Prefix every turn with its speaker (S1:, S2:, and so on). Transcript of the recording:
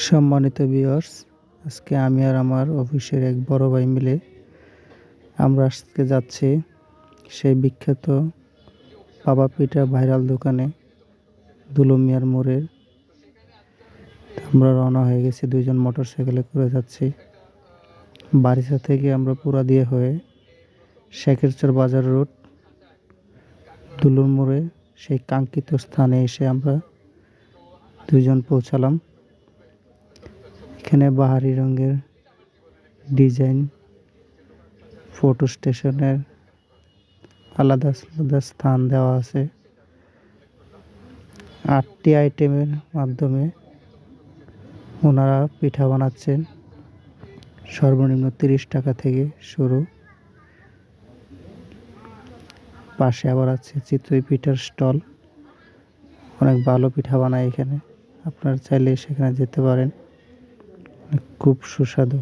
S1: সম্মানিত ভিউয়ার্স, আজকে আমি আর আমার অফিসের এক বড় ভাই মিলে আমরা আজকে যাচ্ছি সেই বিখ্যাত বাবা পিঠা ভাইরাল দোকানে দুলুমিয়ার মোড়ে। আমরা রওনা হয়ে গেছি, দুইজন মোটরসাইকেলে করে যাচ্ছি। বারিসা থেকে আমরা পুরাদিয়া হয়ে শেখেরচর বাজার রোড দুলুর মোড়ে সেই কাঙ্ক্ষিত স্থানে এসে আমরা দুইজন পৌঁছালাম। এখানে বাহারি রঙের ডিজাইন ফটো স্টেশনের আলাদা আলাদা স্থান দেওয়া আছে। 8টি আইটেমের মাধ্যমে ওনারা পিঠা বানাচ্ছেন। সর্বনিম্ন 30 টাকা থেকে শুরু। পাশে আবার আছে চিতই পিঠার স্টল। অনেক ভালো পিঠা বানায় এখানে, আপনারা চাইলে সেখানে যেতে পারেন। খুব সুস্বাদু।